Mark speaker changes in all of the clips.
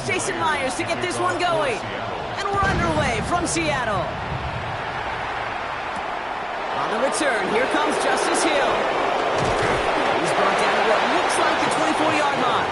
Speaker 1: Jason Myers to get this one going. And we're underway from Seattle. On the return, here comes Justice Hill. He's brought down to what looks like the 24-yard line.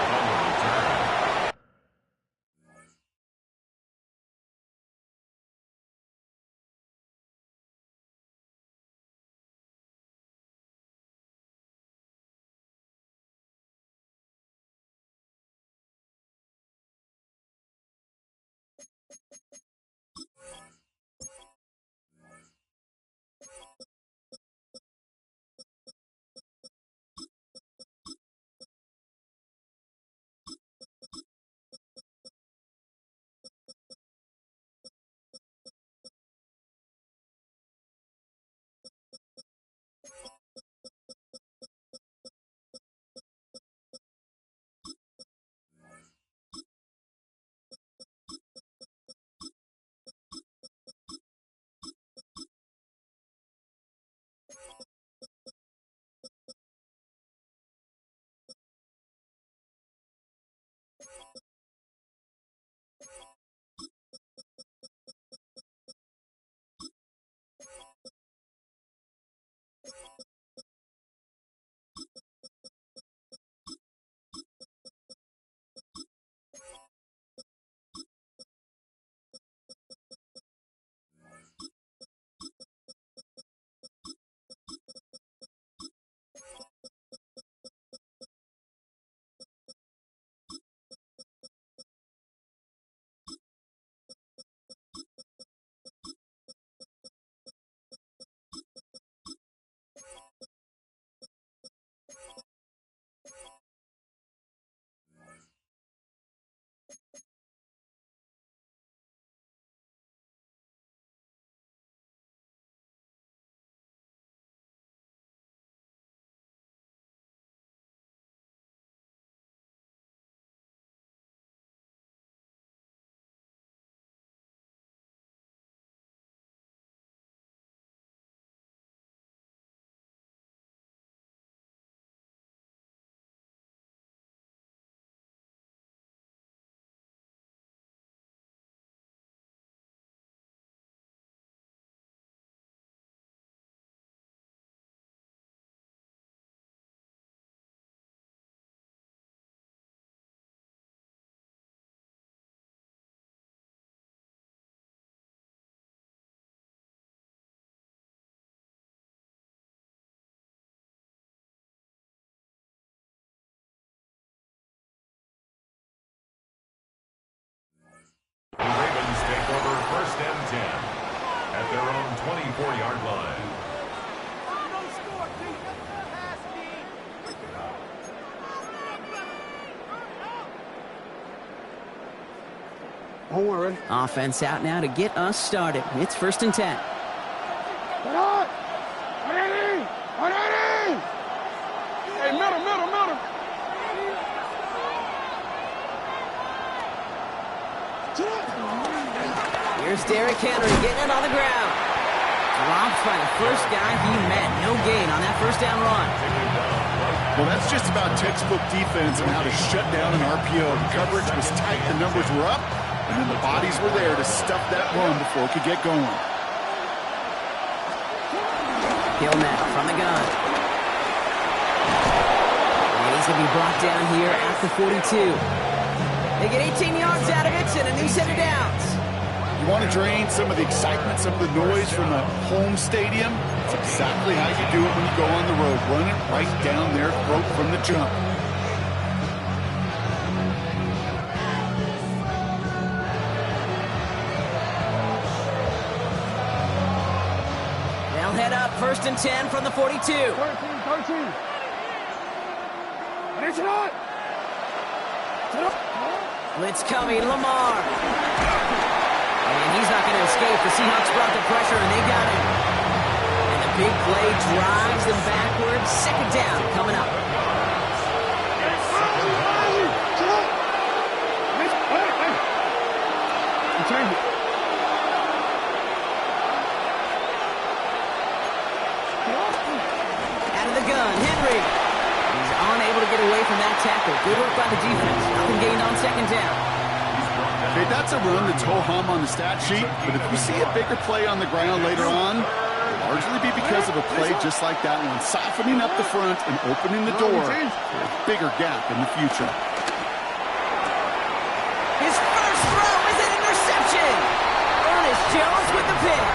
Speaker 2: The Ravens take over 1st and 10 at their own 24-yard line.
Speaker 3: Don't worry.
Speaker 1: Offense out now to get us started. It's 1st and 10.
Speaker 3: Get on! Hey, middle.
Speaker 1: Here's Derrick Henry getting it on the ground. Dropped by the first guy he met. No gain on that 1st down run.
Speaker 4: Well, that's just about textbook defense and how to shut down an RPO. The coverage was tight, the numbers were up, and then the bodies were there to stuff that run before it could get going.
Speaker 1: Hill now from the gun. And he's going to be brought down here at the 42. They get 18 yards out of it and a new set of downs.
Speaker 4: You want to drain some of the excitement, some of the noise from the home stadium? It's exactly how you do it when you go on the road. Run it right down their throat from the jump.
Speaker 1: They'll head up 1st and 10 from the 42.
Speaker 3: 13. It's not.
Speaker 1: Blitz coming, Lamar. And he's not going to escape. The Seahawks brought the pressure, and they got him. And the big play drives them backwards. 2nd down coming up. Out of the gun, Henry. He's unable to get away from that tackle. Good work by the defense. Nothing gained on 2nd down.
Speaker 4: Okay, that's a run that's ho-hum on the stat sheet, but if you see a bigger play on the ground later on, it'll largely be because of a play just like that one, softening up the front and opening the door for a bigger gap in the future.
Speaker 1: His first throw is an interception. Ernest Jones with the pick.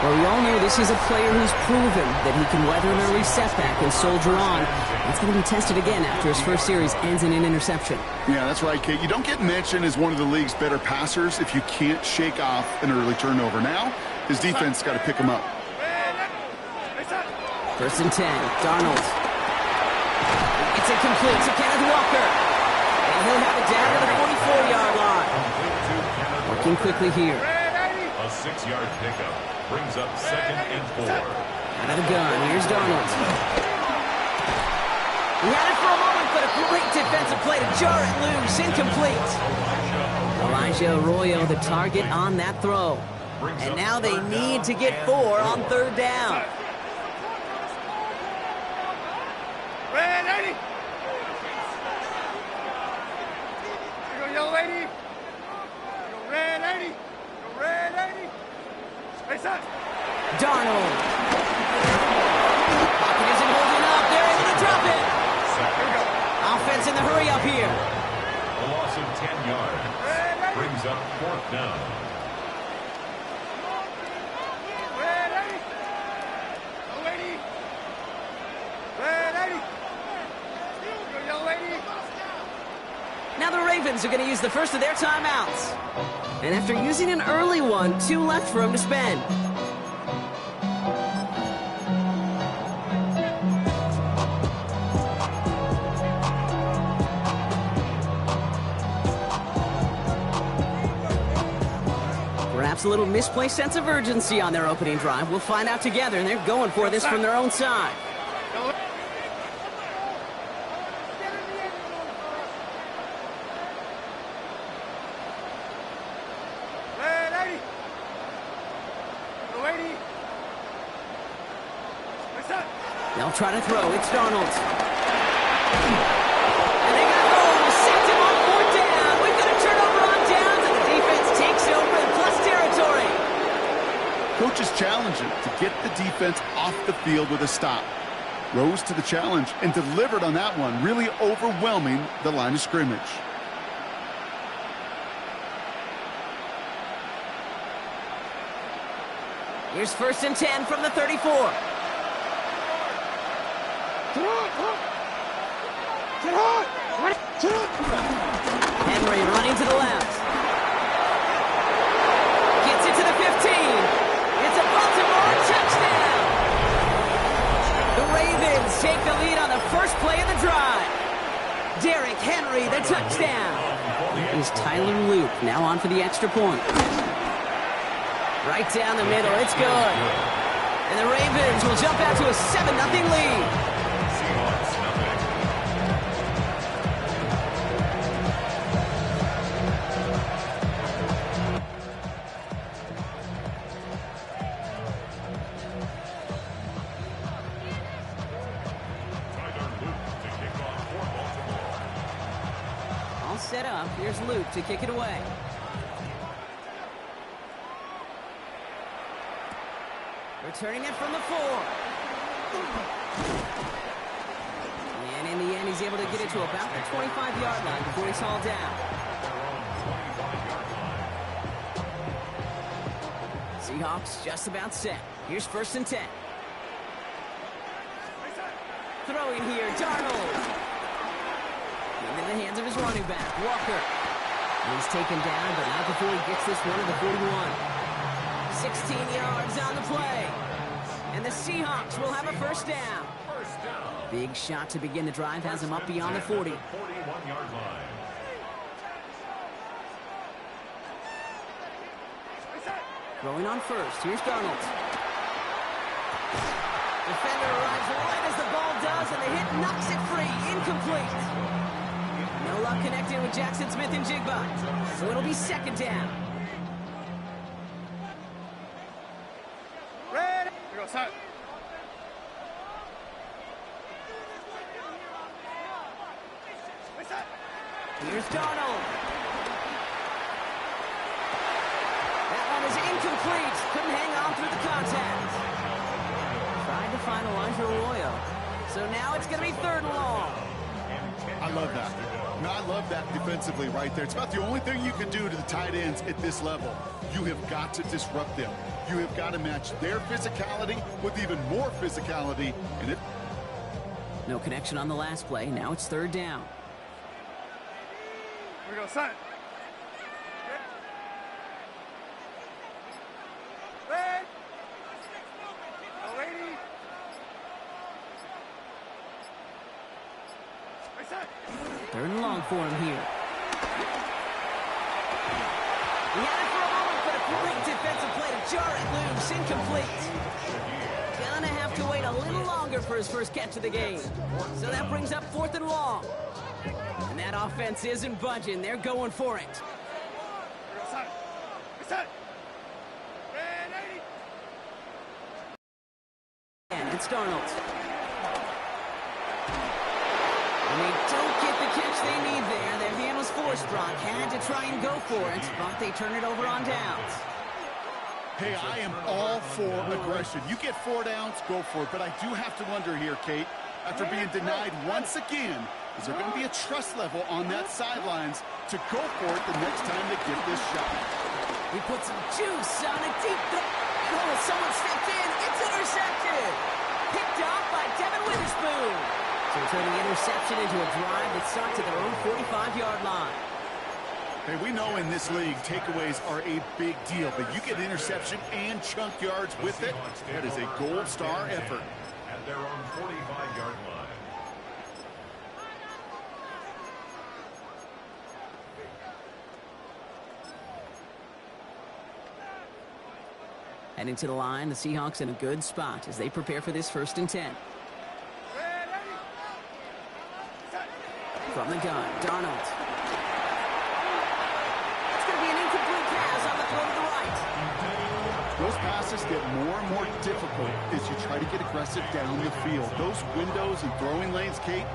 Speaker 1: Well, we all know this is a player who's proven that he can weather an early setback and soldier on. It's going to be tested again after his first series ends in an interception.
Speaker 4: Yeah, that's right, Kate. You don't get mentioned as one of the league's better passers if you can't shake off an early turnover. Now, his defense got to pick him up.
Speaker 1: First and 10, Darnold. It's incomplete to Kenneth Walker. And he'll have it down to the 44-yard line. Working quickly here.
Speaker 2: A 6-yard pickup brings up 2nd and 4.
Speaker 1: Out of the gun, here's Darnold. He had it for a moment, but a great defensive play to jar it loose. Incomplete. Elijah Arroyo, the target on that throw. And now they need to get 4 on 3rd down.
Speaker 3: Ready? Go, young lady. Go, red lady. Go, red lady. Face up.
Speaker 1: Darnold. Pocket isn't holding up. They're able to drop it. Offense in the hurry up here.
Speaker 2: A loss of 10 yards brings up 4th down.
Speaker 1: Now the Ravens are going to use the first of their timeouts. And after using an early one, 2 left for him to spend. Perhaps a little misplaced sense of urgency on their opening drive. We'll find out together, and they're going for this from their own side. They'll try to throw. It's Darnold. And they got home. Sacked him on 4th down. We've got a turnover on downs, and the defense takes over in plus territory.
Speaker 4: Coach's challenge him to get the defense off the field with a stop. Rose to the challenge and delivered on that one, really overwhelming the line of scrimmage.
Speaker 1: Here's 1st and 10 from the 34. Henry running to the left. Gets it to the 15. It's a Baltimore touchdown. The Ravens take the lead on the first play of the drive. Derrick Henry, the touchdown. Here's Tyler Luke now on for the extra point. Right down the middle. It's good. And the Ravens will jump out to a 7-0 lead. Set up. Here's Luke to kick it away. Returning it from the 4. And in the end, he's able to get it to about the 25-yard line before he's hauled down. Seahawks just about set. Here's 1st and 10. Throwing here, Darnold. Into the hands of his running back, Walker. He's taken down, but not before he gets this one to the 41. 16 yards on the play. And the Seahawks will have a 1st down. Big shot to begin the drive has him up beyond the 40.
Speaker 2: 41-yard line.
Speaker 1: Throwing on 1st. Here's Darnold. Defender arrives right as the ball does, and the hit knocks it free. Incomplete. No luck connecting with Jackson Smith and Jigba. So it'll be 2nd down.
Speaker 3: Ready? Here goes Hut.
Speaker 1: Here's Darnold. Ranger Royal. So now it's going to be 3rd and long.
Speaker 4: I love that. No, I love that defensively right there. It's about the only thing you can do to the tight ends at this level. You have got to disrupt them. You have got to match their physicality with even more physicality. And if
Speaker 1: no connection on the last play. Now it's 3rd down.
Speaker 3: Here we go, son. Red. No lady. Hey, son.
Speaker 1: 3rd and long for him here. He had it for a moment, but a great defensive play to jar it loose. Incomplete. Gonna have to wait a little longer for his first catch of the game. So that brings up 4th and long. And that offense isn't budging. They're going for it.
Speaker 3: Here we go, son. Hey, son. Red 80.
Speaker 1: And it's Darnold. And they don't get the catch they need there. Their hand was forced. Brock had to try and go for it, but they turn it over on downs.
Speaker 4: Hey, I am all for aggression. You get 4 downs, go for it. But I do have to wonder here, Kate, after being denied once again, is there going to be a trust level on that sidelines to go for it the next time they get this shot?
Speaker 1: He put some juice on a deep oh, someone stepped in. It's intercepted. Picked off by Devin Witherspoon. So turning interception into a drive that starts at their own 45-yard line.
Speaker 4: Hey, we know in this league, takeaways are a big deal, but you get interception and chunk yards with it, that is a gold star effort.
Speaker 2: At their own 45-yard line.
Speaker 1: Heading to the line, the Seahawks in a good spot as they prepare for this 1st and 10.
Speaker 3: Red 80. Son.
Speaker 1: From the gun, Darnold. It's going to be an incomplete pass on the throw to the right.
Speaker 4: Those passes get more and more difficult as you try to get aggressive down the field. Those windows and throwing lanes, Kate,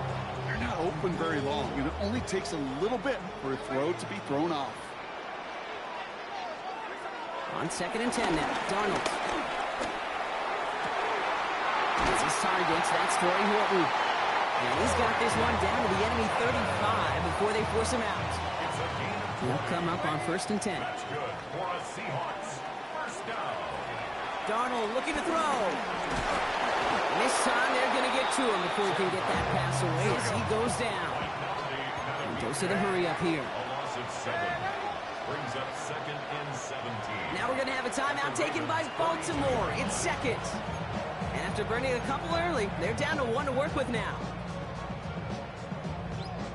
Speaker 4: they're not open very long, and it only takes a little bit for a throw to be thrown off.
Speaker 1: On 2nd and 10 now, Darnold. It's his targets, that's Torrey Horton. And he's got this one down to the enemy 35 before they force him out. He'll come up on 1st and 10.
Speaker 2: That's good for a Seahawks. 1st down.
Speaker 1: Darnold looking to throw. And this time they're going to get to him before he can get that pass away as he goes down. And goes to the hurry up here.
Speaker 2: A loss of 7. Brings up 2nd and 17.
Speaker 1: Now we're going to have a timeout taken by Baltimore. It's 2nd. And after burning a couple early, they're down to 1 to work with now.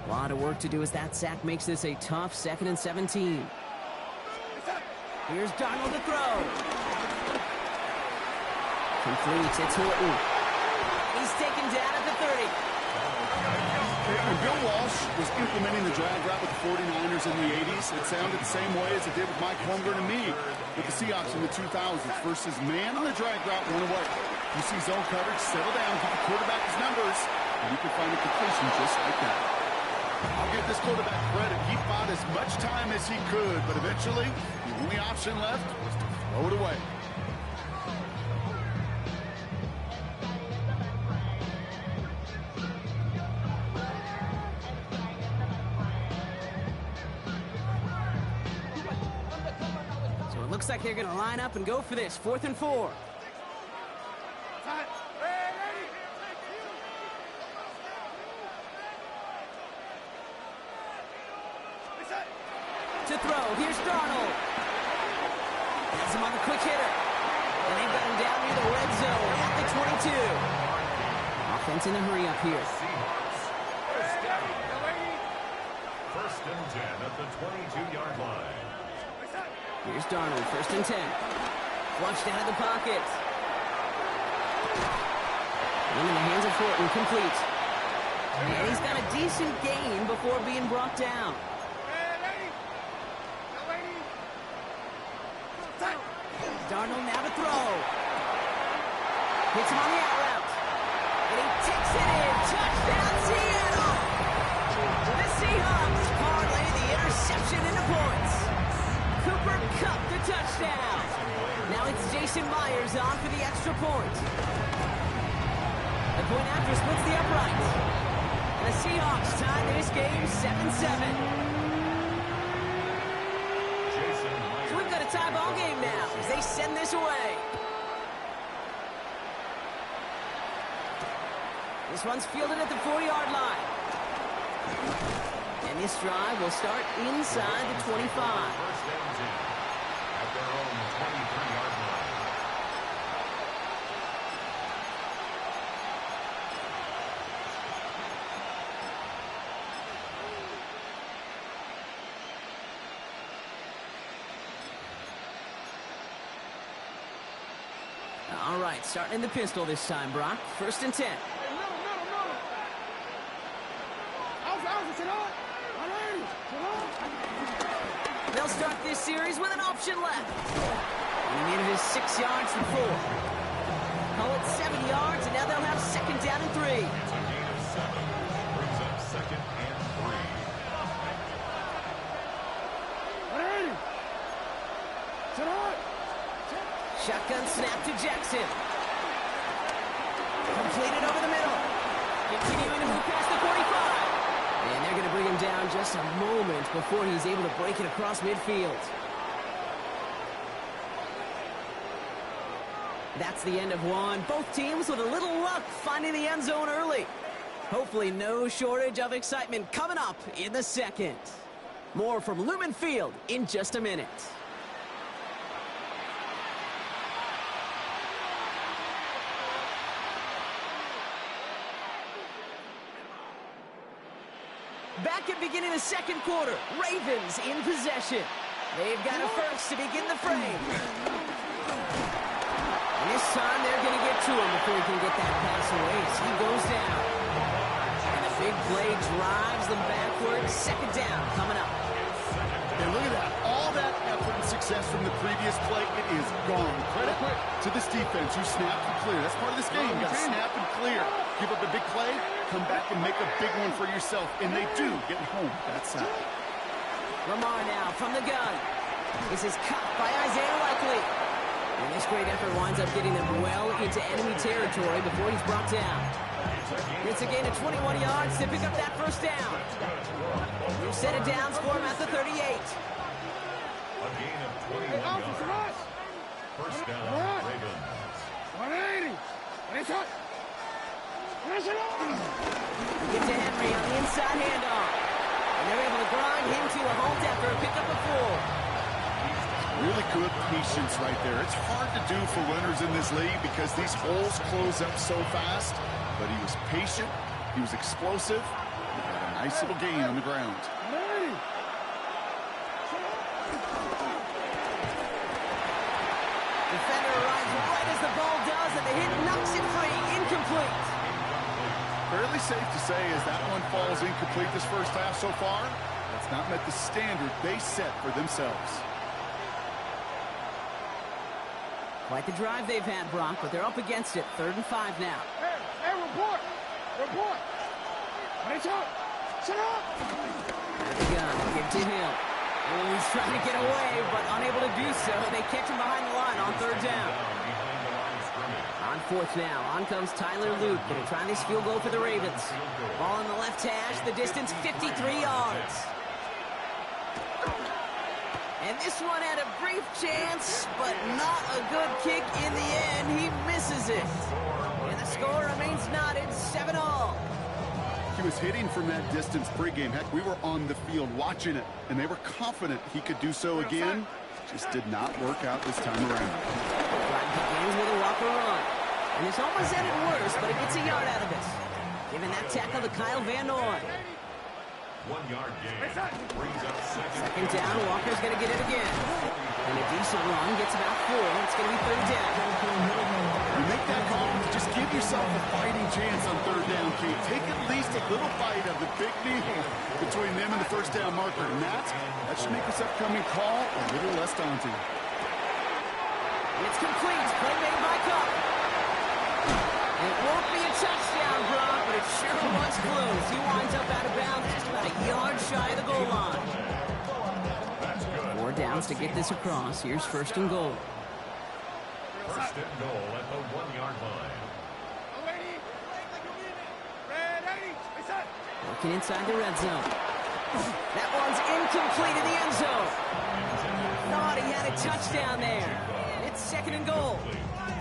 Speaker 1: A lot of work to do as that sack makes this a tough 2nd and 17. Here's Darnold to throw. Completes. It's Horton. He's taken down at the 30.
Speaker 4: When Bill Walsh was implementing the drag route with the 49ers in the 80s, it sounded the same way as it did with Mike Holmgren and me with the Seahawks in the 2000s. Versus man on the drag route, one away. You see zone coverage, settle down, give the quarterback his numbers, and you can find a completion just like that. I'll give this quarterback credit. He fought as much time as he could, but eventually, the only option left was to throw it away.
Speaker 1: So it looks like they're going to line up and go for this. 4th and 4.
Speaker 3: Son. Red 80. Hey, son.
Speaker 1: To throw. Here's Darnold. Has him on the quick hitter. And they've got him down near the red zone at the 22. Offense in a hurry up here.
Speaker 2: Seahawks. 1st down. 1st and 10 at the 22-yard line.
Speaker 3: Hey, son.
Speaker 1: Here's Darnold. 1st and 10. Flushed out of the pocket. In the hands of Horton. Complete. And he's got a decent gain before being brought down.
Speaker 3: Red 80. No 80. Son.
Speaker 1: Darnold now to throw. Hits him on the out route. And he takes it in. Touchdown, Seattle! The Seahawks parlay the interception into points. Cooper Kupp the touchdown. Now it's Jason Myers on for the extra point. point after splits the uprights. And the Seahawks tie this game 7-7. So we've got a tie ball game now as they send this away. This one's fielded at the 4-yard line. And this drive will start inside the 25.
Speaker 2: First down 10 at their own 23-yard line.
Speaker 1: All right, starting in the pistol this time, Brock. 1st and 10. They'll start this series with an option left. And he needed his 6 yards to 4. Call it 7 yards, and now they'll have 2nd down and 3.
Speaker 2: It's a gain of 7, which brings up 2nd and 3.
Speaker 1: Shotgun snap to Jackson. Completed over the middle. Continuing to move past the 45. And they're going to bring him down just a moment before he's able to break it across midfield. That's the end of one. Both teams with a little luck finding the end zone early. Hopefully no shortage of excitement coming up in the second. More from Lumen Field in just a minute. Back at beginning of the second quarter, Ravens in possession. They've got a first to begin the frame. And this time they're going to get to him before he can get that pass away as he goes down. And the big play drives them backwards. 2nd down coming up.
Speaker 4: And look at that. All that effort and success from the previous play, it is gone. Credit to this defense who snapped and cleared. That's part of this game. You got to snap and clear. Give up a big play, come back and make a big one for yourself. And they do get home that side.
Speaker 1: Lamar now from the gun. This is caught by Isaiah Likely. And this great effort winds up getting them well into enemy territory before he's brought down. It's a gain of 21 yards to pick up that 1st down. New set of downs for him at the 38.
Speaker 2: A gain of 21 yards. First down, Ravens.
Speaker 3: 180.
Speaker 1: Get to Henry on the inside handoff. And they're able to grind him to a halt after a pickup of 4.
Speaker 4: Really good patience right there. It's hard to do for runners in this league because these holes close up so fast. But he was patient, he was explosive, he had a nice little gain on the ground.
Speaker 1: Defender arrives right as the ball does, and the hit knocks it free. Incomplete.
Speaker 4: Fairly safe to say as that one falls incomplete this first half so far, that's not met the standard they set for themselves.
Speaker 1: Quite the drive they've had, Brock, but they're up against it. 3rd and 5 now.
Speaker 3: Hey, report. Sit up.
Speaker 1: Out of the gun, give to him. Oh, he's trying to get away, but unable to do so. They catch him behind the line on 3rd down. On 4th now, on comes Tyler Luke. Going to try this field goal for the Ravens. Ball in the left hash, the distance 53 yards. And this one had a brief chance, but not a good kick in the end. He misses it. And the score remains knotted, 7-all.
Speaker 4: He was hitting from that distance pregame. Heck, we were on the field watching it, and they were confident he could do so again. Just did not work out this time around.
Speaker 1: Brian begins with a walker run. And this almost ended worse, but it gets a yard out of it. Giving that tackle to Kyle Van Noy.
Speaker 2: 1-yard gain. Brings up
Speaker 1: 2nd down, Walker's going to get it again. And a decent run, gets about 4. It's going to be 3rd down.
Speaker 4: You make that call, just give yourself a fighting chance on 3rd down, Keith. Take at least a little bite of the big deal between them and the 1st down marker. And that should make this upcoming call a little less daunting.
Speaker 1: It's complete. Play made by Cup. It won't be a touchdown, Brock, but it sure was close. He winds up out of bounds just about a yard shy of the goal line. 4 downs to get this across. Here's 1st and goal.
Speaker 2: 1st and goal at the 1-yard line.
Speaker 1: Working inside the red zone. That one's incomplete in the end zone. Thought he had a touchdown there. It's 2nd and goal.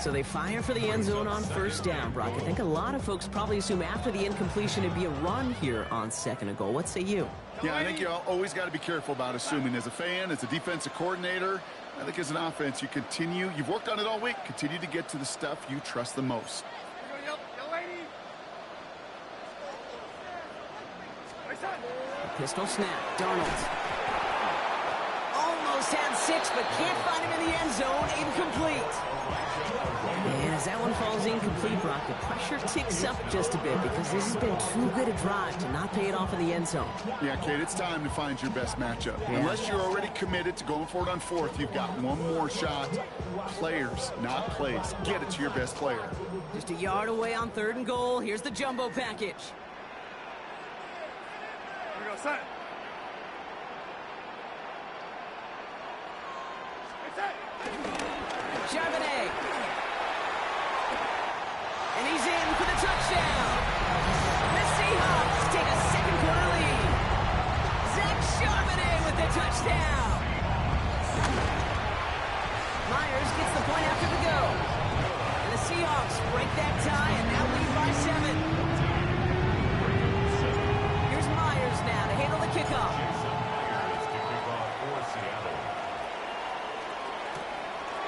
Speaker 1: So they fire for the end zone on 1st down, Brock. I think a lot of folks probably assume after the incompletion it'd be a run here on 2nd and goal. What say you?
Speaker 4: Yeah, I think you always got to be careful about assuming. As a fan, as a defensive coordinator, I think as an offense, you've worked on it all week. Continue to get to the stuff you trust the most.
Speaker 1: Pistol snap, Darnold. Almost had 6, but can't find him in the end zone. Incomplete. And as that one falls incomplete, Brock, the pressure ticks up just a bit because this has been too good a drive to not pay it off in the end zone.
Speaker 4: Yeah, Kate, it's time to find your best matchup. Yeah. Unless you're already committed to going for it on 4th, you've got one more shot. Players, not plays. Get it to your best player.
Speaker 1: Just a yard away on 3rd and goal. Here's the jumbo package.
Speaker 3: Here we go, set.
Speaker 1: Charbonnet. And he's in for the touchdown. The Seahawks take a 2nd quarter lead. Zach Charbonnet with the touchdown. Myers gets the point after the go. And the Seahawks break that tie and now lead by 7. Here's Myers now to handle the kickoff.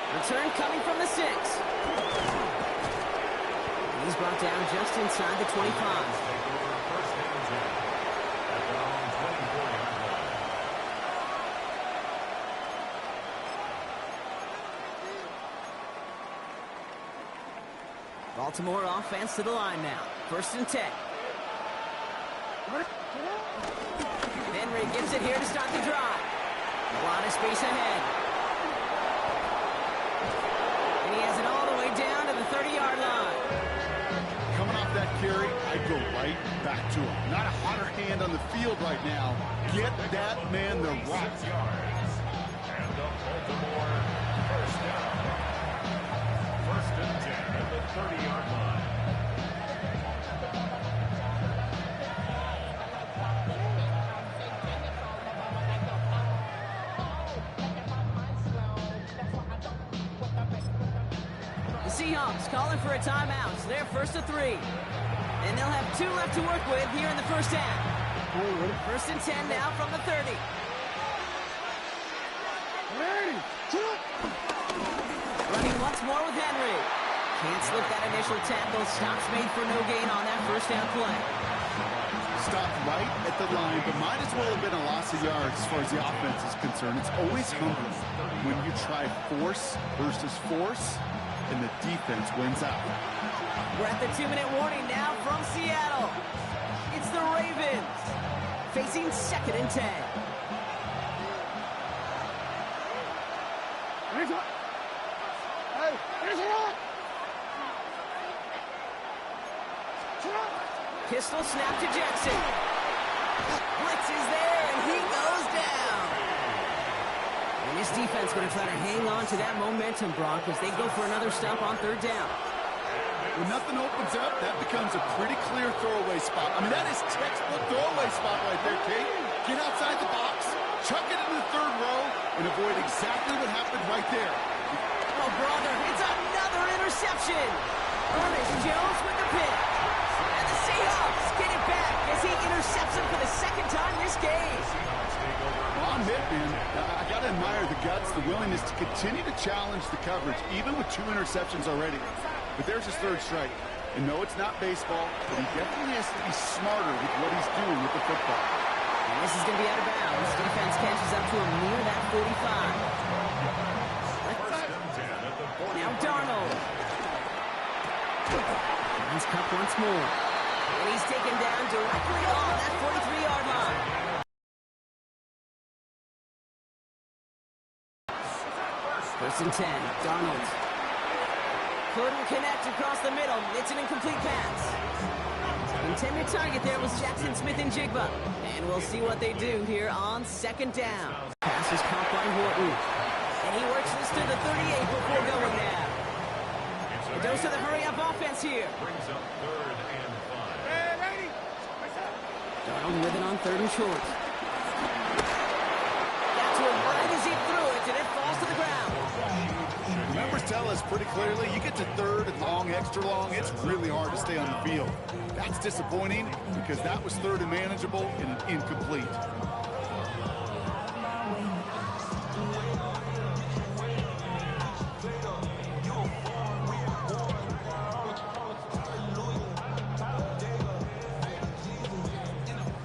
Speaker 1: Return coming from the 6. And he's brought down just inside the 25. Baltimore offense to the line now. 1st and 10. Henry gets it here to start the drive. A lot of space ahead. And he has it all the way down to the 30-yard line.
Speaker 4: Coming off that carry, I'd go right back to him. Not a hotter hand on the field right now. Get that man the rock.
Speaker 2: And the Baltimore 1st down. 1st and 10 at the 30-yard line.
Speaker 1: Seahawks calling for a timeout. So they're 1st and 3. And they'll have 2 left to work with here in the 1st half. 1st and 10 now from the 30. Running once more with Henry. Can't slip that initial tackle. Stops made for no gain on that 1st down play.
Speaker 4: Stopped right at the line, but might as well have been a loss of yards as far as the offense is concerned. It's always humbling when you try force versus force, and the defense wins out.
Speaker 1: We're at the 2-minute warning now from Seattle. It's the Ravens facing 2nd and 10. Pistol snap to Jackson. Blitz is there, and he goes down. And this defense going to try to hang on to that momentum, Brock, as they go for another stop on 3rd down.
Speaker 4: When nothing opens up, that becomes a pretty clear throwaway spot. I mean, that is textbook throwaway spot right there, Kate. Get outside the box, chuck it into the 3rd row, and avoid exactly what happened right there.
Speaker 1: Oh, brother, it's another interception. Ernest Jones with the pick. And the Seahawks get it back as he intercepts him for the 2nd time this game.
Speaker 4: On hit, man. I got to admire the guts, the willingness to continue to challenge the coverage, even with 2 interceptions already. But there's his 3rd strike. And no, it's not baseball, but he definitely has to be smarter with what he's doing with the football.
Speaker 1: And this is going to be out of bounds. Defense catches up to him near that 45. Now Darnold. He's cut once more. And he's taken down directly on that 43-yard line. First and 10, Darnold. Couldn't connect across the middle. It's an incomplete pass. Intended target there was Jackson Smith and Jigba. And we'll see what they do here on 2nd down. Pass is caught by Horton. And he works this to the 38 before going down. A dose of the hurry-up offense here.
Speaker 2: Brings up 3rd and 5.
Speaker 3: Red 80.
Speaker 1: down with it on 3rd and short. Got to him right as he threw it, and it falls to the ground.
Speaker 4: Numbers tell us pretty clearly, you get to 3rd and long, extra long, it's really hard to stay on the field. That's disappointing because that was 3rd and manageable and an incomplete.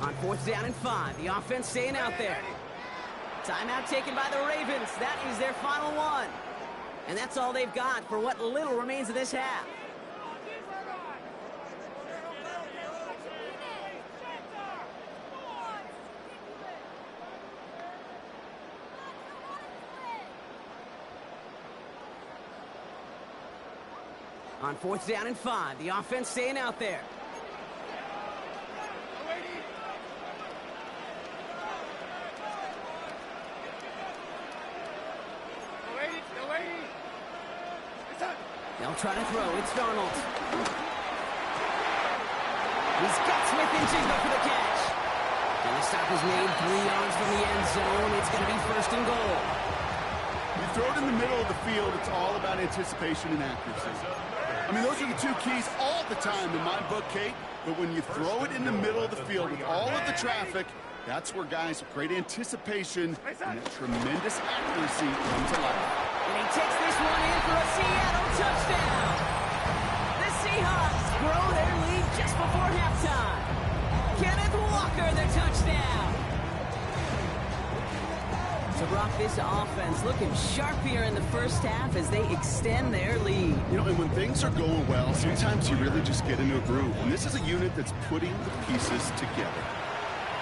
Speaker 1: On 4th down and 5, the offense staying out there. Timeout taken by the Ravens. That is their final one. And that's all they've got for what little remains of this half. On 4th down and 5, the offense staying out there. They'll try to throw. It's Darnold. He's got Smith and Jigba for the catch. And the stop is made 3 yards from the end zone. It's going to be 1st and goal.
Speaker 4: You throw it in the middle of the field, it's all about anticipation and accuracy. I mean, those are the 2 keys all the time in my book, Kate. But when you throw it in the middle of the field with all of the traffic, that's where guys with great anticipation and that tremendous accuracy come to life.
Speaker 1: And he takes this one in for a Seattle touchdown. The Seahawks grow their lead just before halftime. Kenneth Walker, the touchdown. So, Brock, this offense looking sharp here in the first half as they extend their lead.
Speaker 4: You know, and when things are going well, sometimes you really just get into a groove. And this is a unit that's putting the pieces together.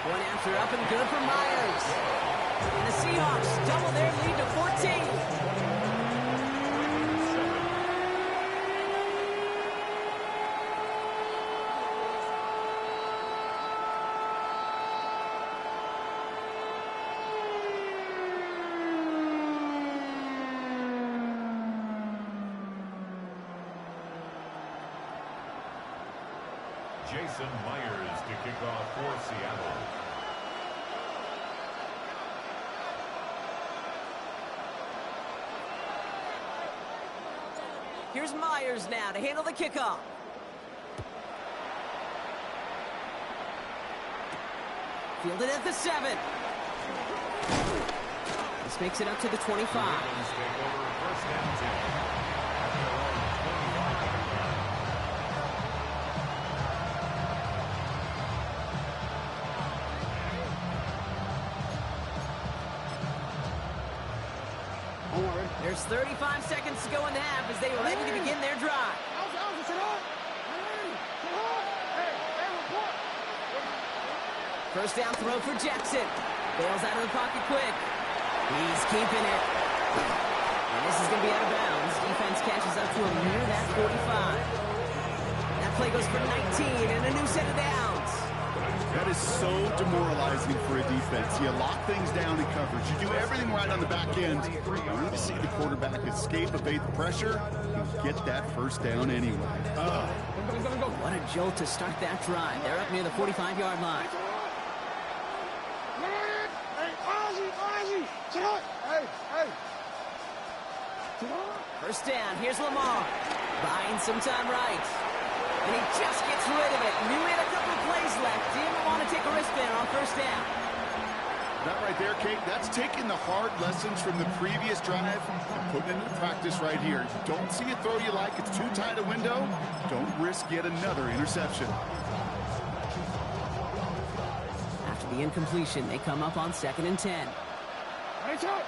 Speaker 1: One after up and good for Myers. And the Seahawks double their lead to 14.
Speaker 2: Jason Myers to kick off for Seattle.
Speaker 1: Here's Myers now to handle the kickoff. Fielded at the 7. This makes it up to the 25.
Speaker 2: Take over 1st and 10.
Speaker 1: There's 35 seconds to go in the half as they are ready to begin their drive. First down throw for Jackson. Bails out of the pocket quick. He's keeping it. And this is going to be out of bounds. Defense catches up to him near that 45. That play goes for 19 and a new set of downs.
Speaker 4: That is so demoralizing for a defense. You lock things down in coverage. You do everything right on the back end. You need to see the quarterback escape, evade the pressure, and get that first down anyway.
Speaker 1: What a jolt to start that drive. They're up near the 45-yard line. First down. Here's Lamar. Buying some time right. And he just gets rid of it. Knew he had a couple of plays left. Didn't want to take a risk there on first down.
Speaker 4: That right there, Kate, that's taking the hard lessons from the previous drive and putting it into practice right here. Don't see a throw you like, it's too tight a window. Don't risk yet another interception.
Speaker 1: After the incompletion, they come up on 2nd and 10.
Speaker 3: Hey, middle.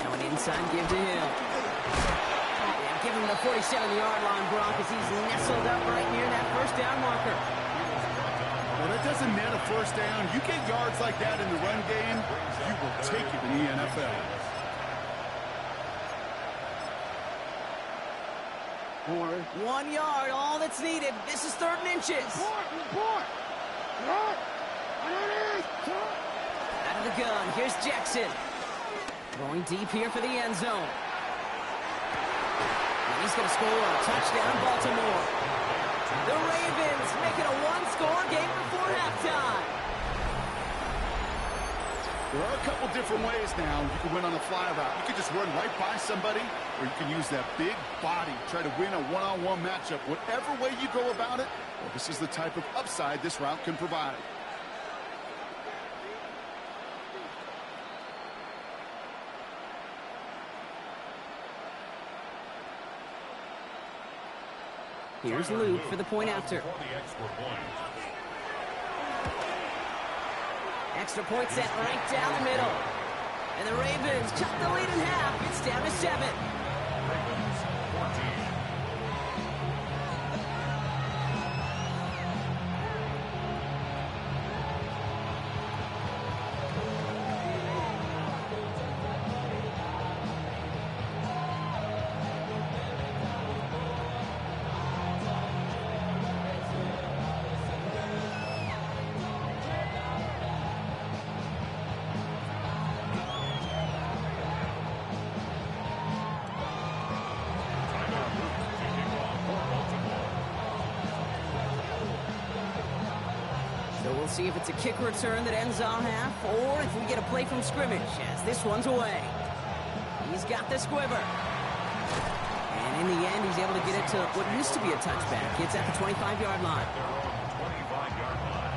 Speaker 1: Now an inside give to Hill. And give him the 47-yard line, Brock, as he's nestled up right near that first down marker.
Speaker 4: Well, that doesn't net a first down. You get yards like that in the run game, you will take it in the NFL.
Speaker 3: Boy.
Speaker 1: 1 yard, all that's needed. This is 3rd and inches.
Speaker 3: Boy.
Speaker 1: Out of of the gun. Here's Jackson. Going deep here for the end zone. And he's going to score a touchdown, Baltimore. The Ravens make it a one-score game before halftime.
Speaker 4: There are a couple different ways now. You can win on a fly route. You can just run right by somebody, or you can use that big body, try to win a one-on-one matchup. Whatever way you go about it, well, this is the type of upside this route can provide.
Speaker 1: Here's Luke for the point after. Extra point set right down the middle. And the Ravens cut the lead in half. It's down to 7.
Speaker 2: Ravens 14.
Speaker 1: See if it's a kick return that ends on half, or if we get a play from scrimmage, as this one's away. He's got the squiver. And in the end, he's able to get it to what used to be a touchback. It's at the 25-yard line.
Speaker 2: Their own 25-yard line.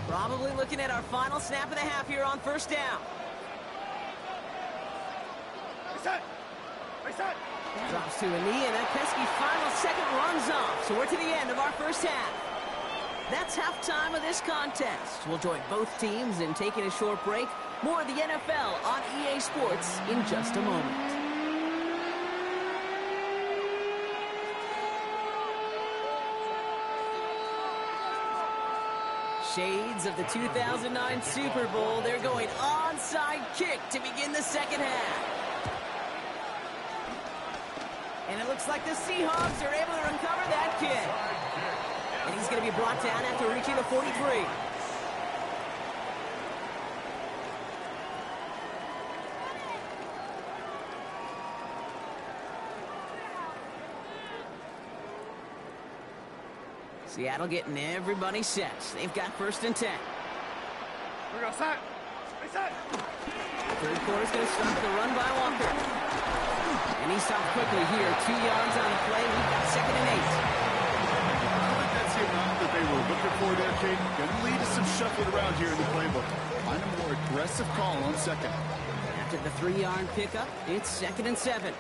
Speaker 1: Probably looking at our final snap of the half here on first down. Drops to a knee, and that pesky final second runs off. So we're to the end of our first half. That's halftime of this contest. We'll join both teams in taking a short break. More of the NFL on EA Sports in just a moment. Shades of the 2009 Super Bowl. They're going onside kick to begin the second half. And it looks like the Seahawks are able to recover that kick. And he's going to be brought down after reaching the 43. Seattle getting everybody set. They've got first and 10.
Speaker 3: We go set. Reset.
Speaker 1: Third quarter's going to start with a run by Walker. And he stopped quickly here. 2 yards on the play. We've got second and 8.
Speaker 4: I think that's the amount that they were looking for there, Kate. Going to lead to some shuffling around here in the playbook. Find a more aggressive call on second.
Speaker 1: After the 3-yard pickup, it's second and 7.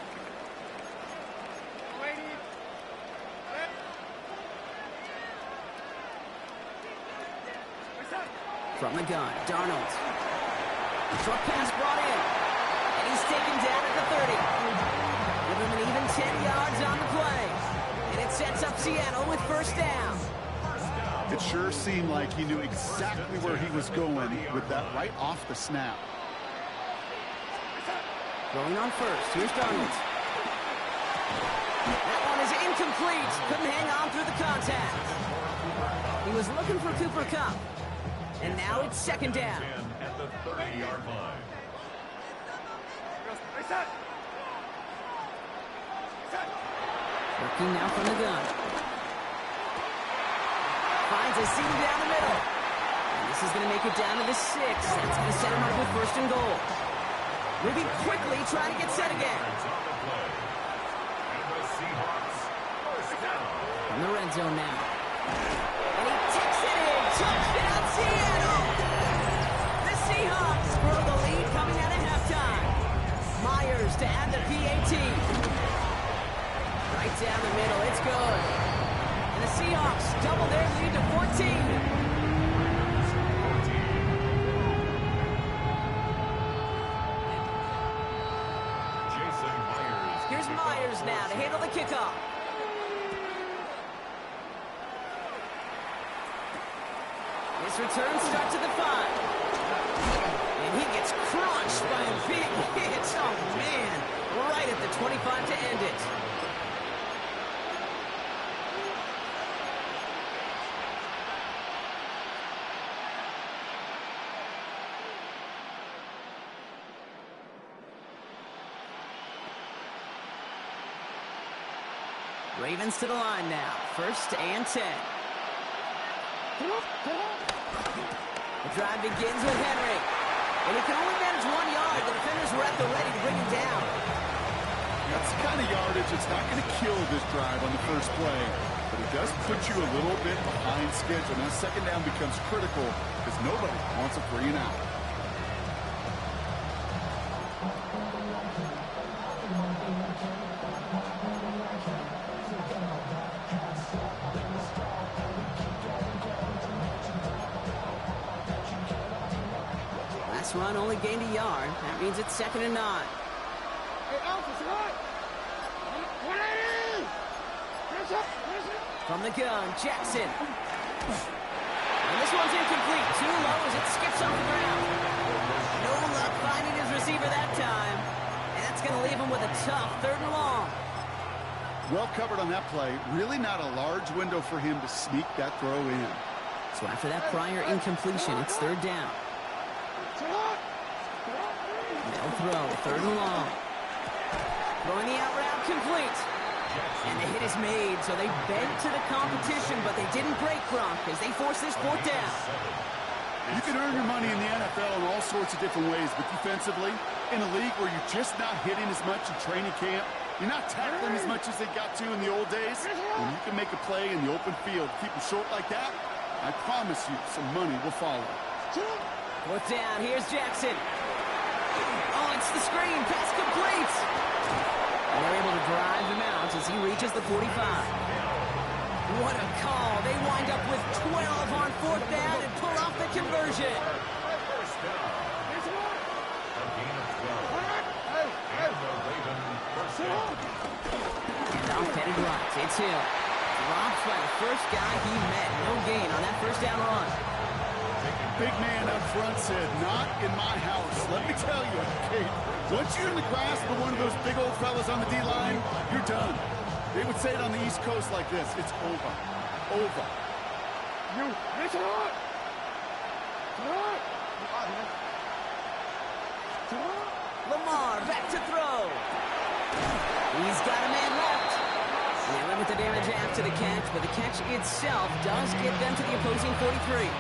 Speaker 1: From the gun, Darnold. Short pass brought in. And he's taken down at the 30. Give him an even 10 yards on the play. And it sets up Seattle with first down.
Speaker 4: It sure seemed like he knew exactly where he was going with that right off the snap.
Speaker 1: Going on first. Here's Darnold. That one is incomplete. Couldn't hang on through the contact. He was looking for Cooper Kupp. And now it's second down.
Speaker 2: At the 30-yard line.
Speaker 1: Working now from the gun. Finds a seam down the middle. And this is going to make it down to the 6. That's going to set him up with first and goal. Moving quickly, trying to get set again. From the red zone now. And he takes it in. Touchdown, Seattle! The Seahawks grow the lead coming out of halftime. Myers to add the PAT. Right down the middle, it's good. And the Seahawks double their lead to 14. Here's Myers now to handle the kickoff. This return starts at the 5. And And he gets crushed by a big hit. Oh, man. Right at the 25 to end it. Ravens to the line now. 1st and 10. The drive begins with Henry. And he can only manage 1 yard. The defenders were at the ready to bring him down.
Speaker 4: That's the kind of yardage that's not going to kill this drive on the first play. But it does put you a little bit behind schedule. Now, 2nd down becomes critical because nobody wants a 3 and out.
Speaker 1: Run only gained a yard. That means it's 2nd and 9.
Speaker 3: Hey, Alpha, what? 180!
Speaker 1: From the gun, Jackson. And this one's incomplete. Too low as it skips off the ground. No luck finding his receiver that time. And that's going to leave him with a tough 3rd and long.
Speaker 4: Well covered on that play. Really not a large window for him to sneak that throw in.
Speaker 1: So after that prior incompletion, it's 3rd down. They'll throw, 3rd and long. Throwing the out route complete. And the hit is made, so they beg to the competition, but they didn't break Gronk as they force this 4th down.
Speaker 4: You can earn your money in the NFL in all sorts of different ways, but defensively, in a league where you're just not hitting as much in training camp, you're not tackling as much as they got to in the old days, when you can make a play in the open field, keep them short like that, I promise you some money will follow.
Speaker 1: 4th down, here's Jackson. Oh, it's the screen, pass complete. And they're able to drive him out as he reaches the 45. What a call. They wind up with 12 on 4th down and pull off the conversion. And off headed right. It's Hill. Dropped by the first guy he met. No gain on that 1st down run.
Speaker 4: Big man up front said, not in my house. Let me tell you, Kate, once you're in the grasp of one of those big old fellas on the D-line, you're done. They would say it on the East Coast like this, it's over. Over.
Speaker 3: You, it's on!
Speaker 1: Lamar back to throw. He's got a man left. And they limit the damage after the catch, but the catch itself does get them to the opposing 43.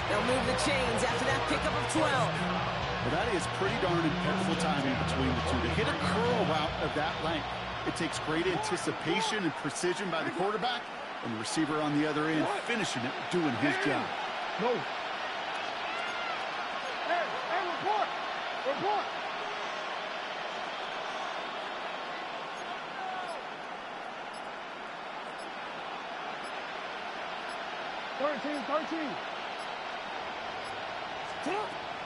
Speaker 1: They'll move the chains after that pickup of 12.
Speaker 4: Well, that is pretty darn impeccable timing between the two. To hit a curl route of that length, it takes great anticipation and precision by the quarterback, and the receiver on the other end finishing it, doing his job.
Speaker 3: No. Hey, report! Report! 13.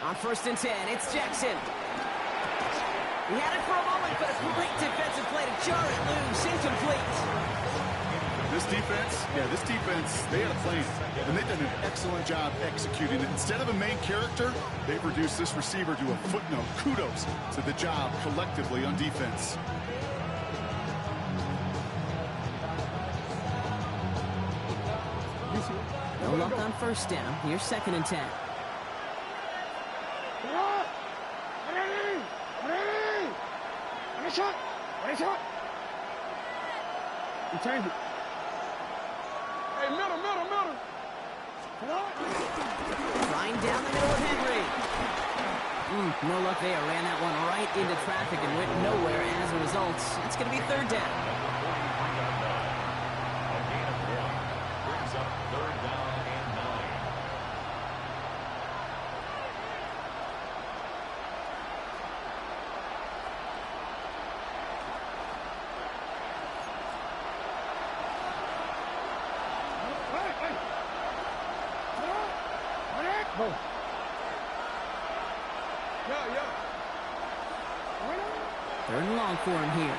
Speaker 1: On 1st and 10, it's Jackson. He had it for a moment, but a great defensive play to jar it loose, incomplete.
Speaker 4: This defense, they had a plan, and they've done an excellent job executing it. Instead of a main character, they've reduced this receiver to a footnote. Kudos to the job collectively on defense.
Speaker 1: No luck on 1st down. Here's 2nd and 10.
Speaker 3: Shot! You change it. Hey, middle.
Speaker 1: Flying down the middle of Henry. No luck there. Ran that one right into traffic and went nowhere as a result. It's going to be 3rd down.
Speaker 2: A gain of 1 brings up 3rd down and 9.
Speaker 3: Yeah.
Speaker 1: 3rd and long for him here.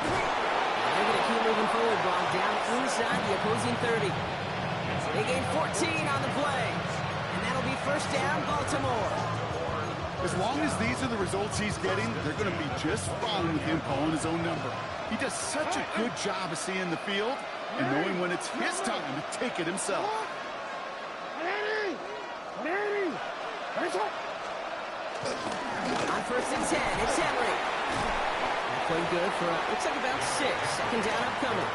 Speaker 1: They're going to keep moving forward, ball down inside the opposing 30. They gain 14 on the play, and that'll be first down, Baltimore.
Speaker 4: As long as these are the results he's getting, they're going to be just fine with him calling his own number. He does such a good job of seeing the field and knowing when it's his time to take it himself.
Speaker 1: On first and 10, it's Henry. That played good for, looks like about 6. Second down upcoming.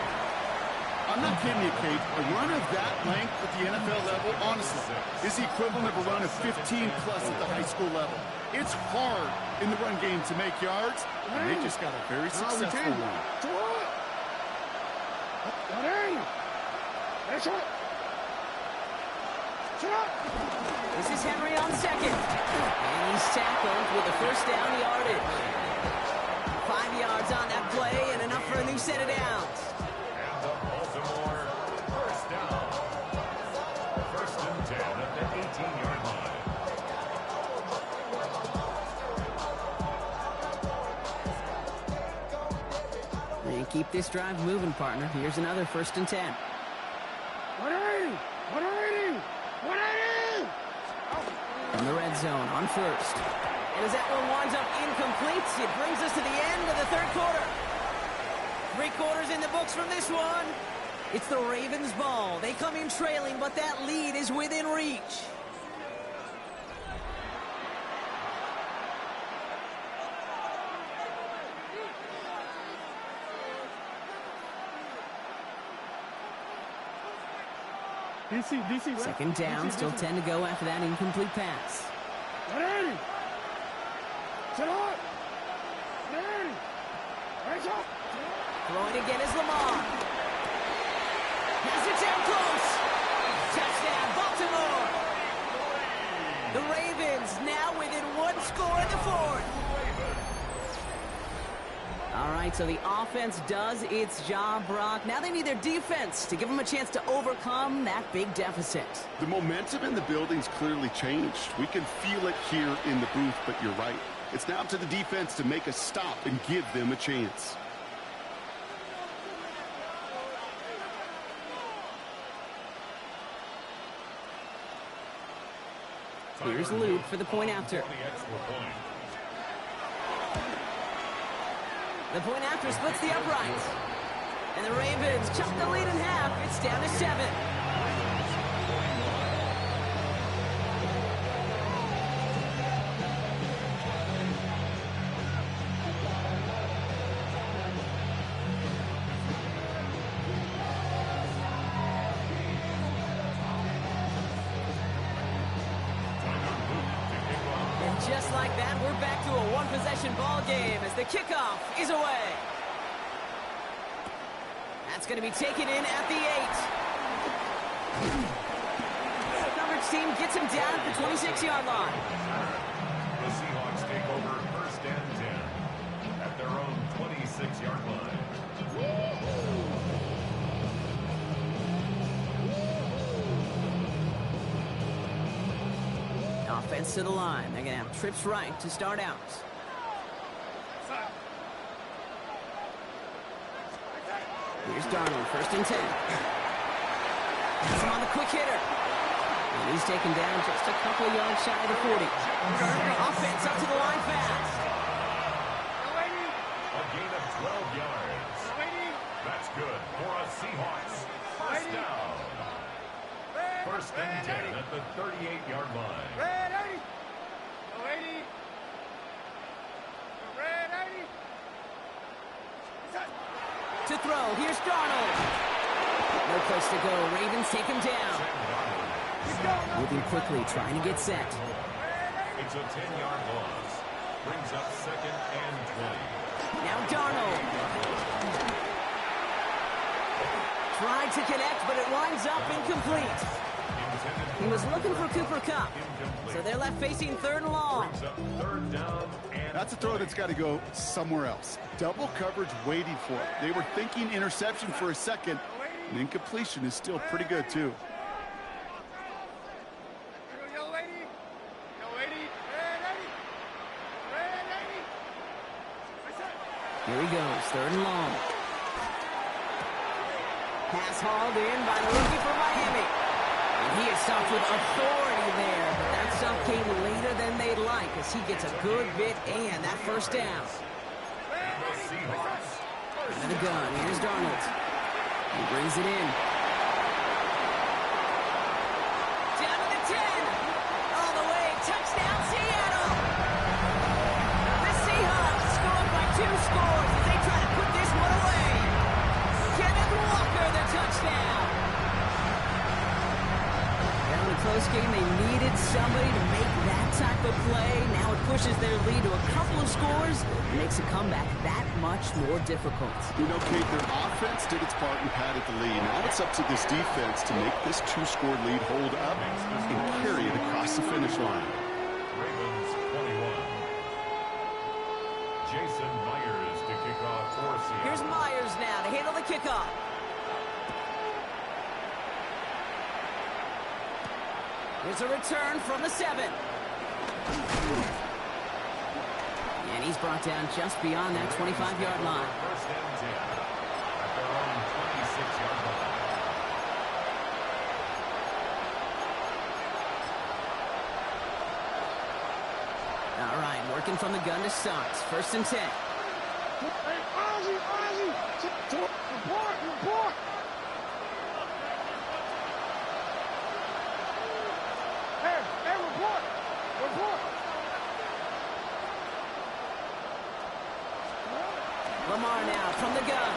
Speaker 4: I'm not kidding you, Kate. A run of that length at the NFL level, honestly, is the equivalent of a run of 15-plus at the high school level. It's hard in the run game to make yards, and they just got a very successful one.
Speaker 1: This is Henry on second. And he's tackled with a first down yardage. 5 yards on that play and enough for a new set of downs.
Speaker 2: And the Baltimore first down. First and 10 at the 18-yard line.
Speaker 1: And keep this drive moving, partner. Here's another first and 10.
Speaker 3: 180!
Speaker 1: In the red zone on first. And as that one winds up incomplete, it brings us to the end of the third quarter. 3 quarters in the books from this one. It's the Ravens' ball. They come in trailing, but that lead is within reach.
Speaker 3: DC,
Speaker 1: Second down, still 10 to go after that incomplete pass.
Speaker 3: 180! Sit up! 180! Raise up!
Speaker 1: Throwing again is Lamar. Has it down close. Touchdown, Baltimore. The Ravens now within 1 score in the fourth. All right, so the offense does its job, Brock. Now they need their defense to give them a chance to overcome that big deficit.
Speaker 4: The momentum in the building's clearly changed. We can feel it here in the booth, but you're right. It's now up to the defense to make a stop and give them a chance.
Speaker 1: Here's Luke for the point after. The point after splits the uprights. And the Ravens chop the lead in half. It's down to 7. Just like that, we're back to a one-possession ball game as the kickoff is away. That's going to be taken in at the 8. The coverage team gets him down at the 26-yard line.
Speaker 2: The Seahawks take over first and 10 at their own 26-yard line.
Speaker 1: Offense to the line. They're going to have trips right to start out. Here's Darnold, first and 10. He's on the quick hitter. And he's taken down just a couple of yards shy of the 40. Offense up to the line fast.
Speaker 2: A gain of 12 yards. That's good for a Seahawks first down. First and 10 at the 38-yard line.
Speaker 3: Red 80! Go 80! Go red 80!
Speaker 1: To throw, here's Darnold. No place to go. Ravens take him down. Moving quickly, trying to get set.
Speaker 2: It's a 10-yard loss. Brings up second and 20.
Speaker 1: Now Darnold. Tried to connect, but it winds up incomplete. He was looking for Cooper Kupp, so they're left facing third and long.
Speaker 2: Third down and
Speaker 4: That's a throw that's got to go somewhere else. Double coverage waiting for it. They were thinking interception for a second, and incompletion is still pretty good, too.
Speaker 3: Yellow 80! Yellow 80! Red 80! Red 80!
Speaker 1: Here he goes, third and long. Pass hauled in by the rookie from Miami. And He is stopped with authority there, but that stuff came later than they'd like as he gets a good bit and that first down. Out of the gun, here's Darnold. He brings it in. Down to the 10. All the way, touchdown Seattle. The Seahawks scored by 2 scores as they try to put this one away. Kenneth Walker, the touchdown. Now in a close game, they needed somebody to make that type of play. Now it pushes their lead to a couple of scores and makes a comeback that much more difficult.
Speaker 4: You know, Kate, their offense did its part and padded the lead. Now it's up to this defense to make this 2-score lead hold up and carry it across the finish line.
Speaker 2: Ravens 21. Jason Myers to kick off for Seattle.
Speaker 1: Here's Myers now to handle the kickoff. Here's a return from the 7. And he's brought down just beyond that 25-yard line.
Speaker 2: First and 10 at their own 26-yard line.
Speaker 1: All right, working from the gun to Starks. First and 10.
Speaker 3: Hey, Ozzie! Report! Hey, report!
Speaker 1: Lamar now from the gun.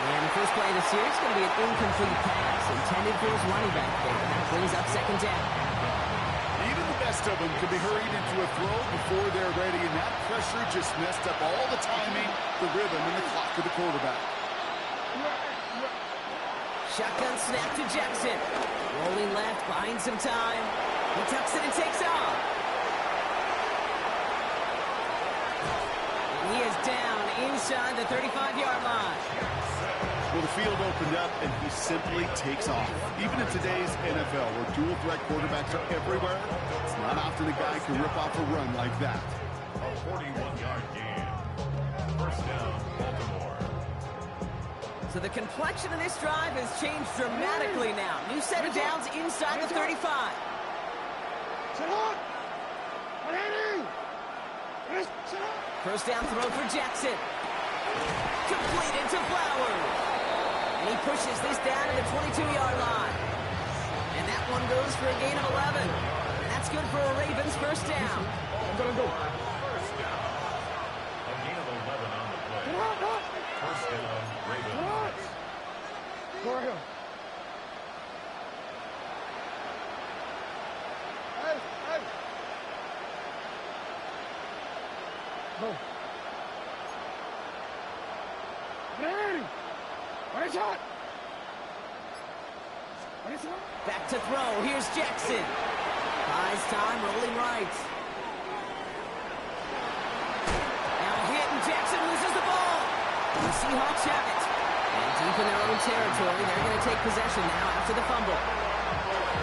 Speaker 1: And the first play of the series is going to be an incomplete pass intended for his running back there. That brings up second down.
Speaker 4: Even the best of them can be hurried into a throw before they're ready, and that pressure just messed up all the timing, the rhythm, and the clock of the quarterback.
Speaker 1: Shotgun snap to Jackson. Rolling left, buying some time. He tucks it and takes off. And he is down inside the 35-yard line.
Speaker 4: Well, the field opened up, and he simply takes off. Even in today's NFL, where dual-threat quarterbacks are everywhere, it's not often a guy can rip off a run like that.
Speaker 2: A 41-yard gain. First down, Baltimore.
Speaker 1: So the complexion of this drive has changed dramatically now. New set of downs inside the 35. First down throw for Jackson. Completed to Flowers. And he pushes this down to the 22-yard line. And that one goes for a gain of 11. And that's good for a Ravens first down.
Speaker 2: First down. A gain of 11 on the play. First down, Ravens.
Speaker 3: Go ahead. Hey! Go. Ready! Watch out!
Speaker 1: Back to throw. Here's Jackson. Buys time, rolling right. Now hit, and Jackson loses the ball. The Seahawks have it. And deep in their own territory, they're going to take possession now after the fumble.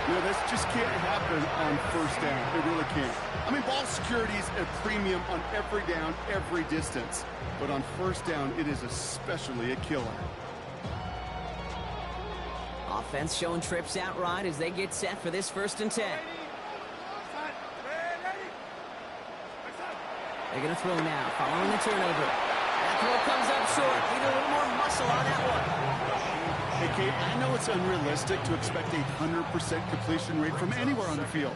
Speaker 4: You know, this just can't happen on first down. It really can't. I mean, ball security is a premium on every down, every distance. But on first down, it is especially a killer.
Speaker 1: Offense showing trips out right as they get set for this first and 10. They're going to throw now, following the turnover. That throw comes up short. Need a little more muscle on that one.
Speaker 4: Hey, Kate, I know it's unrealistic to expect a 100% completion rate from anywhere on the field.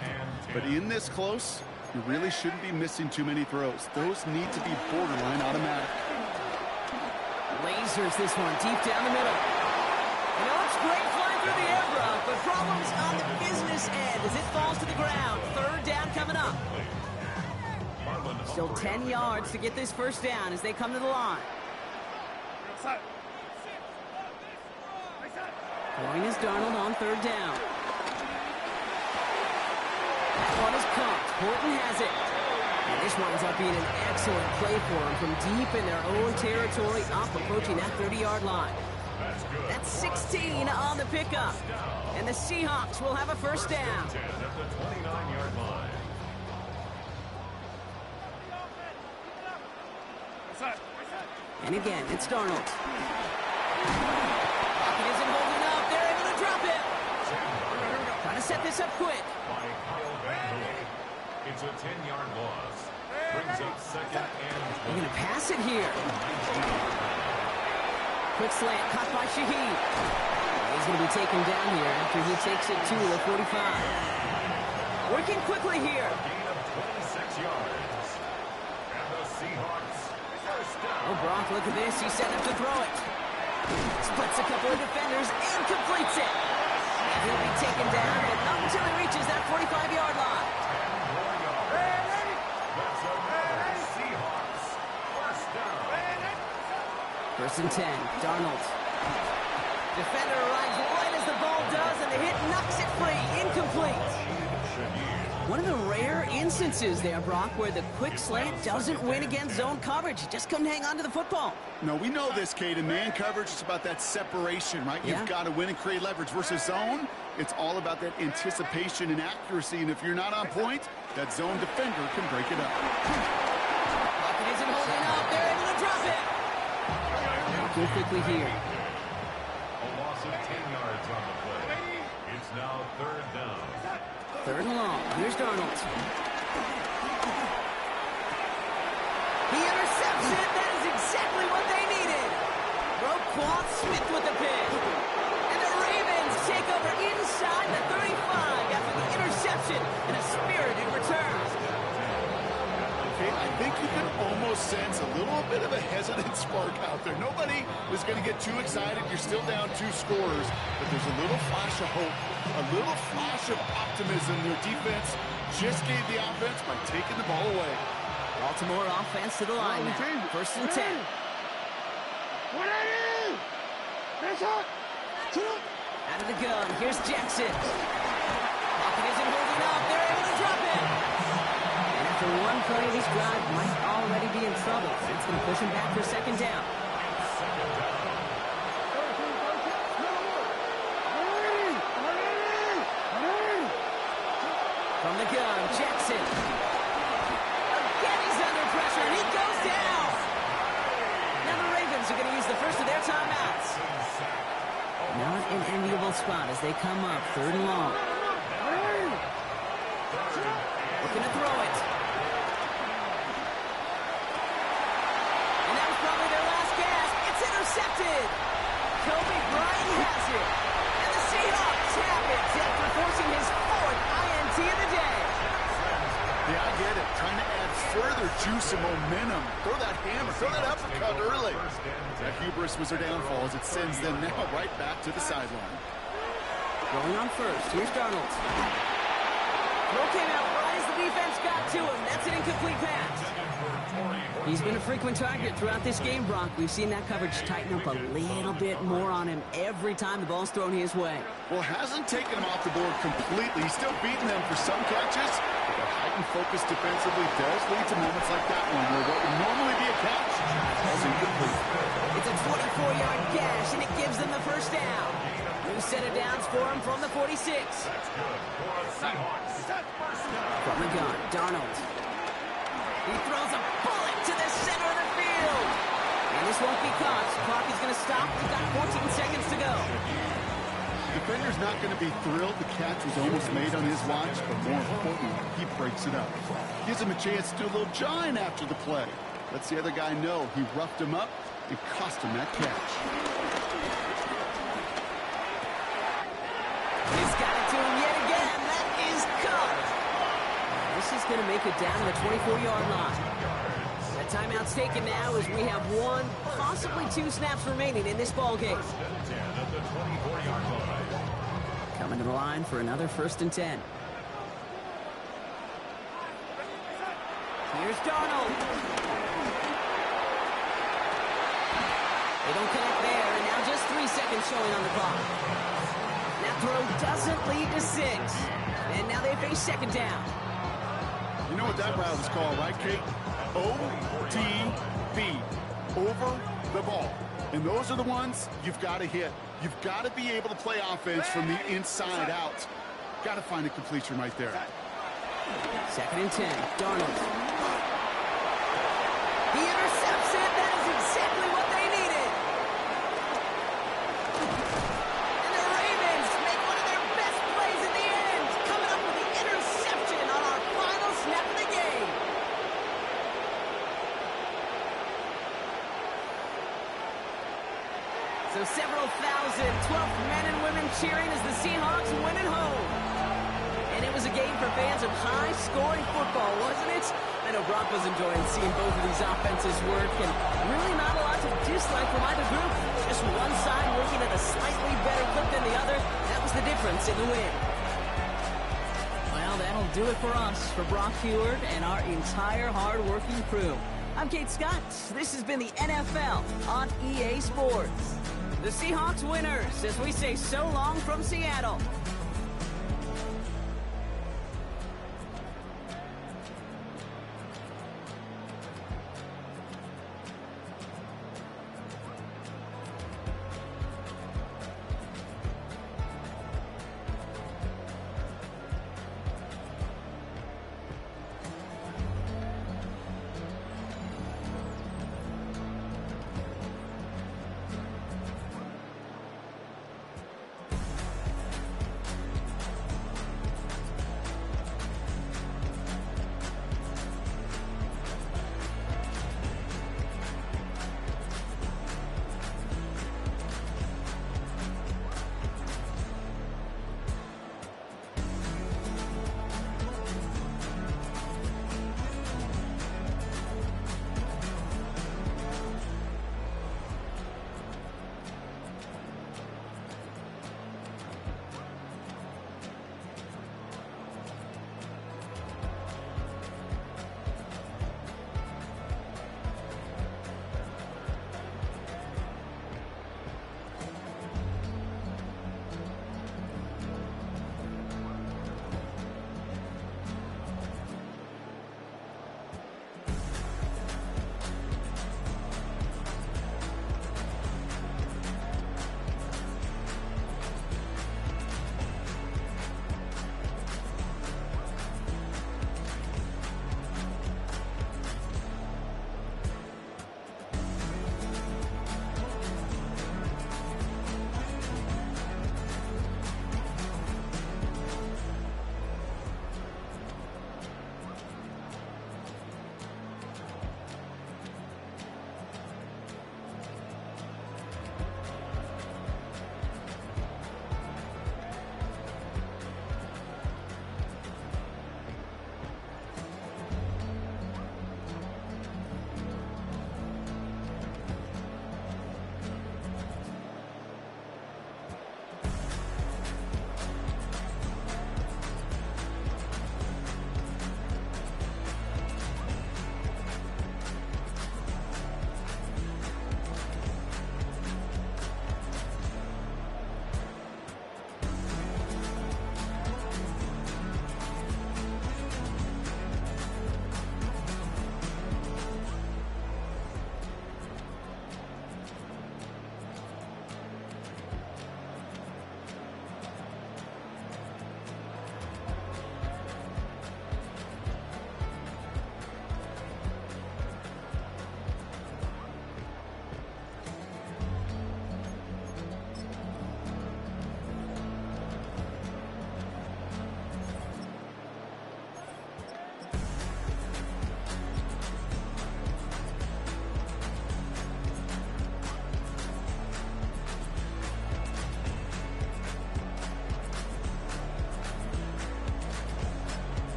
Speaker 4: But in this close, you really shouldn't be missing too many throws. Those need to be borderline automatic.
Speaker 1: Lasers this one deep down the middle. You know, it's great flying through the air, Brock, but problems on the business end as it falls to the ground. Third down coming up. Still 10 yards to get this first down as they come to the line. Going is Darnold on third down. That one is caught. Horton has it. And this winds up being an excellent play for them from deep in their own territory, up approaching that 30-yard line. That's 16 on the pickup. And the Seahawks will have a first down. And again, it's Darnold. Pocket isn't holding up. They're able to drop it. set this up quick.
Speaker 2: By Kyle Van Noy. It's a 10-yard loss. Brings up second and
Speaker 1: They're going to pass it here. Quick slant, caught by Shaheed. He's going to be taken down here after he takes it to the 45. Working quickly here.
Speaker 2: gain of 26 yards. And the Seahawks first down.
Speaker 1: Oh, Brock, look at this. He's set up to throw it. Splits a couple of defenders and completes it. And he'll be taken down, but not until he reaches that 45-yard line.
Speaker 2: 10 more yards. That's another Seahawks first down.
Speaker 1: First and 10, Darnold. Defender arrives right as the ball does, and the hit knocks it free. Incomplete. One of the rare instances there, Brock, where the quick slant doesn't win against zone coverage. He just couldn't hang on to the football.
Speaker 4: No, we know this, Kate. In man coverage, it's about that separation, right?
Speaker 1: Yeah.
Speaker 4: You've got to win and create leverage. Versus zone, it's all about that anticipation and accuracy. And if you're not on point, that zone defender can break it up.
Speaker 1: Lockett isn't holding up. They're able to drop it. Go quickly here.
Speaker 2: A loss of 10 yards on the play. It's now third down.
Speaker 1: Third and long. Here's Darnold. He intercepts it. That is exactly what they needed. Roquan Smith with the pick. And the Ravens take over inside the 35 after the interception and a spirited return.
Speaker 4: Okay, I think you can almost sense a little bit of a hesitant spark out there. Nobody is going to get too excited. You're still down 2 scores, but there's a little flash of hope, a little flash of optimism. Their defense just gave the offense by taking the ball away.
Speaker 1: Baltimore offense to the line now. First and 10. Out of the gun. Here's Jackson. Lockett isn't holding up. They're able to drop it. And after one play, this drive might already be in trouble. It's going to push him back for second down. From the gun, Jackson. Again, he's under pressure, and he goes down. Now the Ravens are going to use the first of their timeouts. Not an enviable spot as they come up third and long. Looking to throw it. And that was probably their last gasp. It's intercepted. Kobe Bryant has it. And the Seahawks have it after forcing his 4th INT of the day.
Speaker 4: Yeah, I get it. Trying to add further juice and momentum. Throw that hammer, throw that uppercut early. That hubris was their downfall as it sends them now right back to the sideline.
Speaker 1: Going on first. Here's Darnold. Throw came out right as the defense got to him. That's an incomplete pass. He's been a frequent target throughout this game, Brock. We've seen that coverage tighten up a little bit more on him every time the ball's thrown his way.
Speaker 4: Well, hasn't taken him off the board completely. He's still beating them for some catches. But that heightened focus defensively does lead to moments like that one where what would normally be a catch is incomplete.
Speaker 1: It's a 24-yard gash, and it gives them the first down. New set of downs for him from the 46. From the gun, Darnold. He throws a bullet to the center of the field. And this won't be caught. Clock is going to stop. We've got 14 seconds to go.
Speaker 4: Defender's not going to be thrilled the catch was almost made on his watch, but more importantly, he breaks it up. Gives him a chance to do a little jawing after the play. Lets the other guy know he roughed him up and cost him that catch.
Speaker 1: He's got it to him yet again. That is caught. This is going to make it down to the 24-yard line. That timeout's taken now as we have 1, possibly 2 snaps remaining in this ball game. Coming to the line for another first and 10. Here's Darnold. They don't connect there, and now just 3 seconds showing on the clock. That throw doesn't lead to 6. And now they face second down.
Speaker 4: You know what that route is called, right, Kate? OTB. Over the ball. And those are the ones you've got to hit. You've got to be able to play offense from the inside out. Got to find a completion right there.
Speaker 1: Second and 10, Darnold. He intercepts it. That is exactly what they needed. And the Ravens make one of their best plays in the end. several thousand 12th men and women cheering as the Seahawks win at home. And it was a game for fans of high-scoring football, wasn't it? I know Brock was enjoying seeing both of these offenses work, and really not a lot to dislike from either group. Just one side working at a slightly better clip than the other. That was the difference in the win. Well, that'll do it for us, for Brock Heward and our entire hard-working crew. I'm Kate Scott. This has been the NFL on EA Sports. The Seahawks winners, as we say so long from Seattle.